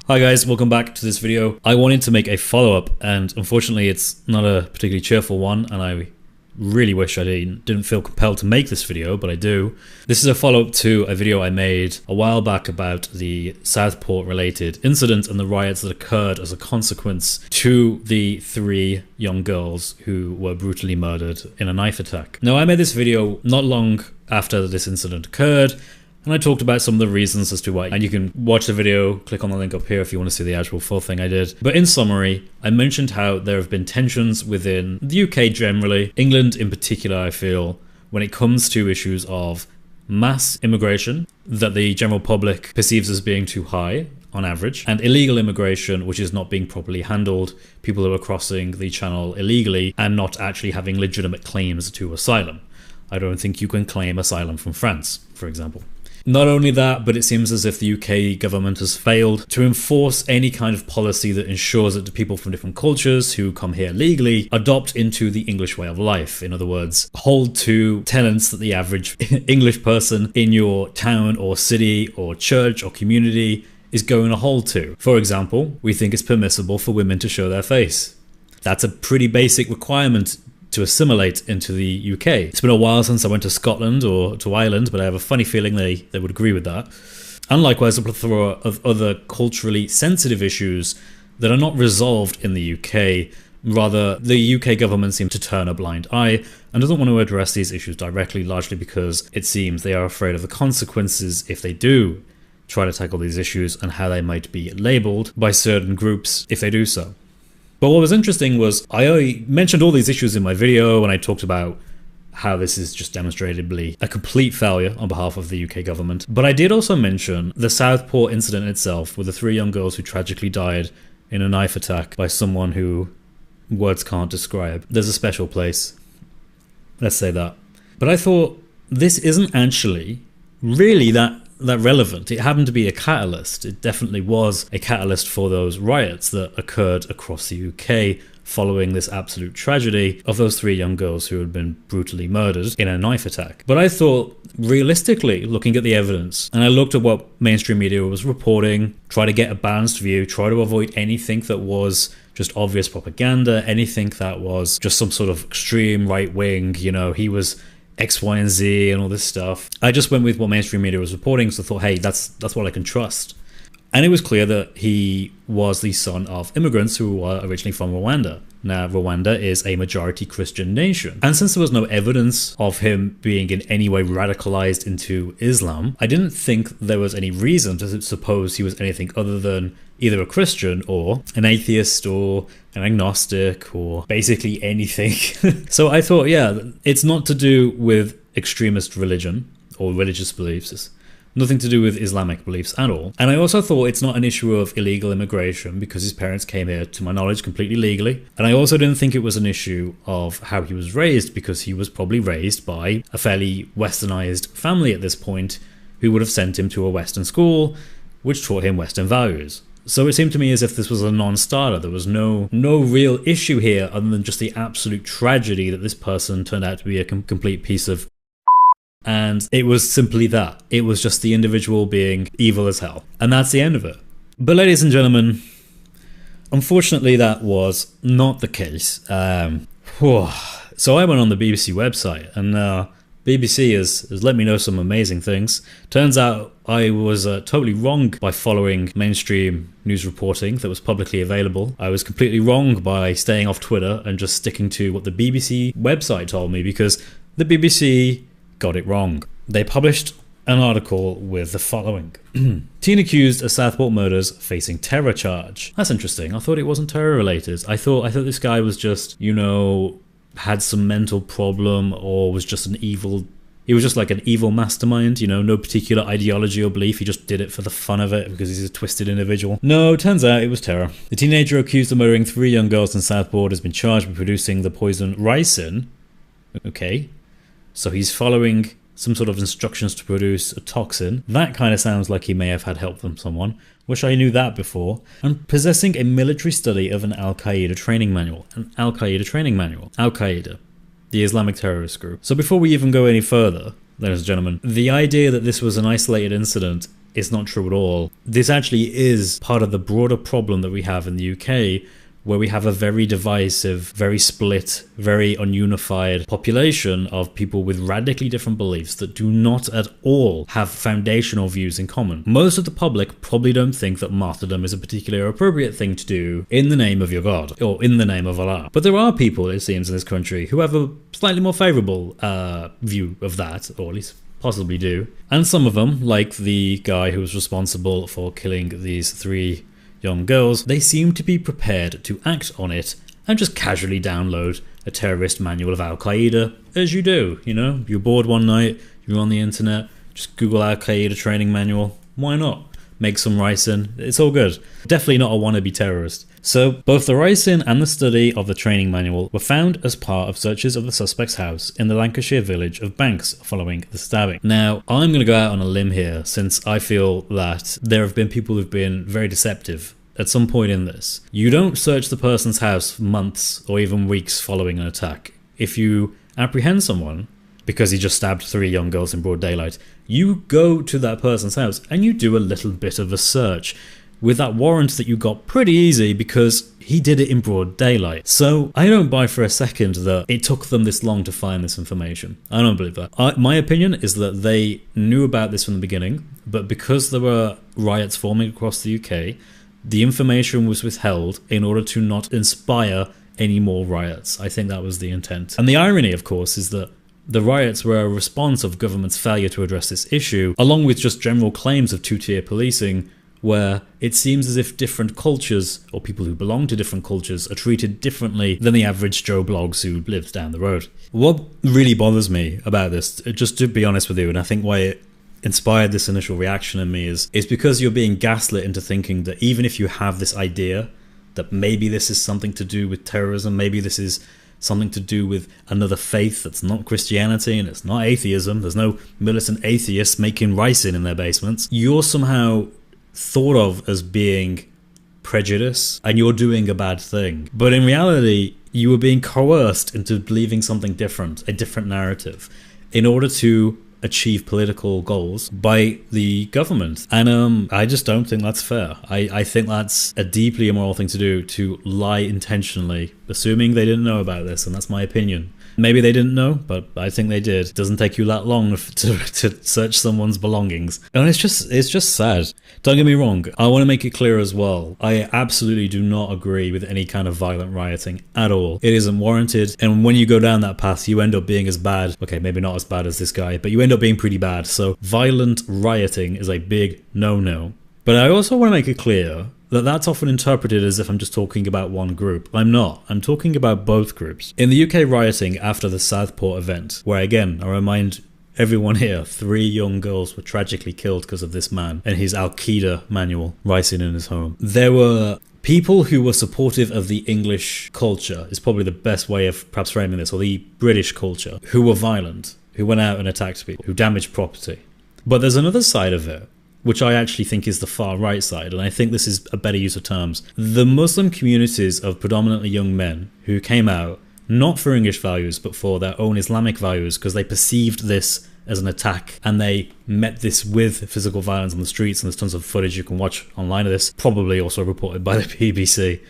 Hi guys, welcome back to this video. I wanted to make a follow-up and unfortunately it's not a particularly cheerful one and I really wish I didn't feel compelled to make this video, but I do. This is a follow-up to a video I made a while back about the Southport related incident and the riots that occurred as a consequence to the 3 young girls who were brutally murdered in a knife attack. Now I made this video not long after this incident occurred, and I talked about some of the reasons as to why, and you can watch the video, click on the link up here if you want to see the actual full thing I did. But in summary, I mentioned how there have been tensions within the UK generally, England in particular I feel, when it comes to issues of mass immigration that the general public perceives as being too high on average, and illegal immigration which is not being properly handled, people who are crossing the channel illegally and not actually having legitimate claims to asylum. I don't think you can claim asylum from France, for example. Not only that, but it seems as if the UK government has failed to enforce any kind of policy that ensures that the people from different cultures who come here legally adopt into the English way of life. In other words, hold to tenets that the average English person in your town or city or church or community is going to hold to. For example, we think it's permissible for women to show their face. That's a pretty basic requirement to assimilate into the UK. It's been a while since I went to Scotland or to Ireland, but I have a funny feeling they would agree with that. And likewise, a plethora of other culturally sensitive issues that are not resolved in the UK. Rather, the UK government seems to turn a blind eye and doesn't want to address these issues directly, largely because it seems they are afraid of the consequences if they do try to tackle these issues and how they might be labelled by certain groups if they do so. But what was interesting was I mentioned all these issues in my video and I talked about how this is just demonstrably a complete failure on behalf of the UK government. But I did also mention the Southport incident itself with the 3 young girls who tragically died in a knife attack by someone who words can't describe. There's a special place. Let's say that. But I thought this isn't actually really that relevant. It happened to be a catalyst. It definitely was a catalyst for those riots that occurred across the UK following this absolute tragedy of those 3 young girls who had been brutally murdered in a knife attack. But I thought, realistically, looking at the evidence, and I looked at what mainstream media was reporting, try to get a balanced view, try to avoid anything that was just obvious propaganda, anything that was just some sort of extreme right wing, you know, he was X, Y, and Z and all this stuff. I just went with what mainstream media was reporting, so I thought, hey, that's what I can trust. And it was clear that he was the son of immigrants who were originally from Rwanda. Now, Rwanda is a majority Christian nation. And since there was no evidence of him being in any way radicalized into Islam, I didn't think there was any reason to suppose he was anything other than either a Christian or an atheist or an agnostic or basically anything. So I thought, yeah, it's not to do with extremist religion or religious beliefs. It's nothing to do with Islamic beliefs at all. And I also thought it's not an issue of illegal immigration because his parents came here, to my knowledge, completely legally. And I also didn't think it was an issue of how he was raised because he was probably raised by a fairly westernized family at this point who would have sent him to a Western school which taught him Western values. So it seemed to me as if this was a non-starter. There was no real issue here other than just the absolute tragedy that this person turned out to be a complete piece of and it was simply that. It was just the individual being evil as hell. And that's the end of it. But ladies and gentlemen, unfortunately that was not the case. So I went on the BBC website and BBC has let me know some amazing things. Turns out I was totally wrong by following mainstream news reporting that was publicly available. I was completely wrong by staying off Twitter and just sticking to what the BBC website told me because the BBC got it wrong. They published an article with the following. Teen accused of Southport murders facing terror charge. That's interesting. I thought it wasn't terror related. I thought this guy was just, you know, had some mental problem or was just he was just like an evil mastermind, you know, no particular ideology or belief. He just did it for the fun of it because he's a twisted individual. No, turns out it was terror. The teenager accused of murdering 3 young girls in Southport has been charged with producing the poison ricin. Okay. So he's following some sort of instructions to produce a toxin. That kind of sounds like he may have had help from someone. Wish I knew that before. And possessing a military study of an Al-Qaeda training manual. An Al-Qaeda training manual. Al-Qaeda, the Islamic terrorist group. So before we even go any further, ladies and gentlemen, the idea that this was an isolated incident it's not true at all. This actually is part of the broader problem that we have in the UK, where we have a very divisive, very split, very ununified population of people with radically different beliefs that do not at all have foundational views in common. Most of the public probably don't think that martyrdom is a particularly appropriate thing to do in the name of your God, or in the name of Allah. But there are people, it seems, in this country who have a slightly more favourable view of that, or at least possibly do. And some of them, like the guy who was responsible for killing these 3 young girls, they seem to be prepared to act on it and just casually download a terrorist manual of Al-Qaeda, as you do. You know, you're bored one night, you're on the internet, just Google Al-Qaeda training manual. Why not? Make some ricin. It's all good. Definitely not a wannabe terrorist. So both the ricin and the study of the training manual were found as part of searches of the suspect's house in the Lancashire village of Banks following the stabbing. Now, I'm going to go out on a limb here, since I feel that there have been people who've been very deceptive at some point in this. You don't search the person's house months or even weeks following an attack. If you apprehend someone because he just stabbed 3 young girls in broad daylight, you go to that person's house and you do a little bit of a search with that warrant that you got pretty easy because he did it in broad daylight. So I don't buy for a second that it took them this long to find this information. I don't believe that. My opinion is that they knew about this from the beginning, but because there were riots forming across the UK, the information was withheld in order to not inspire any more riots. I think that was the intent. And the irony, of course, is that the riots were a response of government's failure to address this issue, along with just general claims of 2-tier policing, where it seems as if different cultures, or people who belong to different cultures, are treated differently than the average Joe Bloggs who lives down the road. What really bothers me about this, just to be honest with you, and I think why it inspired this initial reaction in me, is because you're being gaslit into thinking that even if you have this idea that maybe this is something to do with terrorism, maybe this is something to do with another faith that's not Christianity and it's not atheism, there's no militant atheists making ricin in their basements, you're somehow thought of as being prejudice and you're doing a bad thing. But in reality, you were being coerced into believing something different, a different narrative, in order to achieve political goals by the government. And I just don't think that's fair. I think that's a deeply immoral thing to do, to lie intentionally, assuming they didn't know about this, and that's my opinion. Maybe they didn't know, but I think they did. It doesn't take you that long to search someone's belongings. And it's just sad. Don't get me wrong, I want to make it clear as well, I absolutely do not agree with any kind of violent rioting at all. It isn't warranted, and when you go down that path, you end up being as bad, okay, maybe not as bad as this guy, but you end up being pretty bad. So violent rioting is a big no-no. But I also want to make it clear that that's often interpreted as if I'm just talking about one group. I'm not. I'm talking about both groups. In the UK rioting after the Southport event, where again, I remind everyone here, 3 young girls were tragically killed because of this man and his Al-Qaeda manual ricin in his home. There were people who were supportive of the English culture, is probably the best way of perhaps framing this, or the British culture, who were violent, who went out and attacked people, who damaged property. But there's another side of it, which I actually think is the far right side, and I think this is a better use of terms. The Muslim communities of predominantly young men who came out, not for English values, but for their own Islamic values, because they perceived this as an attack, and they met this with physical violence on the streets, and there's tons of footage you can watch online of this, probably also reported by the BBC.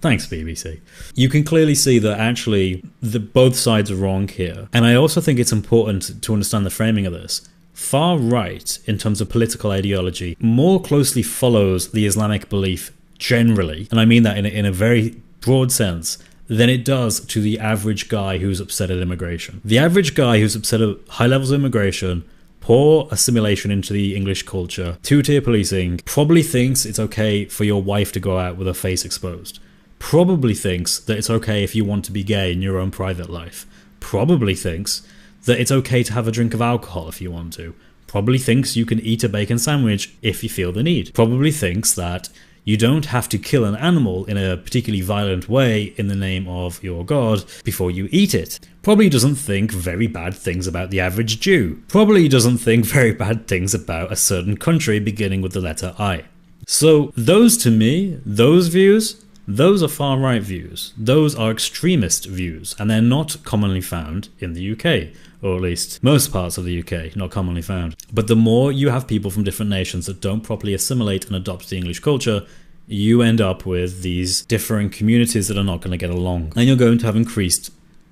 Thanks, BBC. You can clearly see that actually both sides are wrong here. And I also think it's important to understand the framing of this. Far right, in terms of political ideology, more closely follows the Islamic belief generally, and I mean that in a very broad sense, than it does to the average guy who's upset at immigration. The average guy who's upset at high levels of immigration, poor assimilation into the English culture, 2-tier policing, probably thinks it's okay for your wife to go out with her face exposed. Probably thinks that it's okay if you want to be gay in your own private life. Probably thinks that it's okay to have a drink of alcohol if you want to. Probably thinks you can eat a bacon sandwich if you feel the need. Probably thinks that you don't have to kill an animal in a particularly violent way in the name of your God before you eat it. Probably doesn't think very bad things about the average Jew. Probably doesn't think very bad things about a certain country beginning with the letter I. So those, to me, those views those are far-right views. Those are extremist views, and they're not commonly found in the UK, or at least most parts of the UK, not commonly found. But the more you have people from different nations that don't properly assimilate and adopt the English culture, you end up with these differing communities that are not going to get along. And you're going to have increased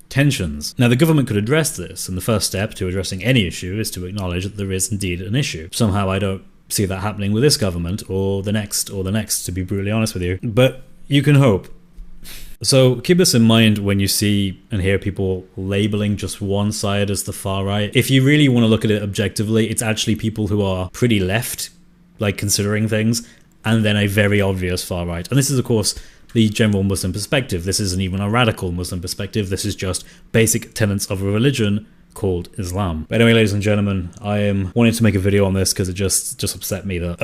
tensions. Now, the government could address this, and the first step to addressing any issue is to acknowledge that there is indeed an issue. Somehow I don't see that happening with this government, or the next, to be brutally honest with you. But you can hope. So keep this in mind when you see and hear people labeling just one side as the far right. If you really want to look at it objectively, it's actually people who are pretty left, like considering things, and then a very obvious far right. And this is, of course, the general Muslim perspective. This isn't even a radical Muslim perspective. This is just basic tenets of a religion called Islam. But anyway, ladies and gentlemen, I am wanting to make a video on this because it just upset me that,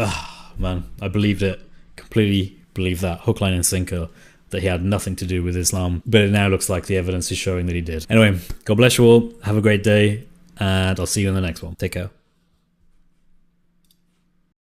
man, I believed it. Completely believed that, hook, line and sinker, that he had nothing to do with Islam. But it now looks like the evidence is showing that he did. Anyway, God bless you all. Have a great day, and I'll see you in the next one. Take care.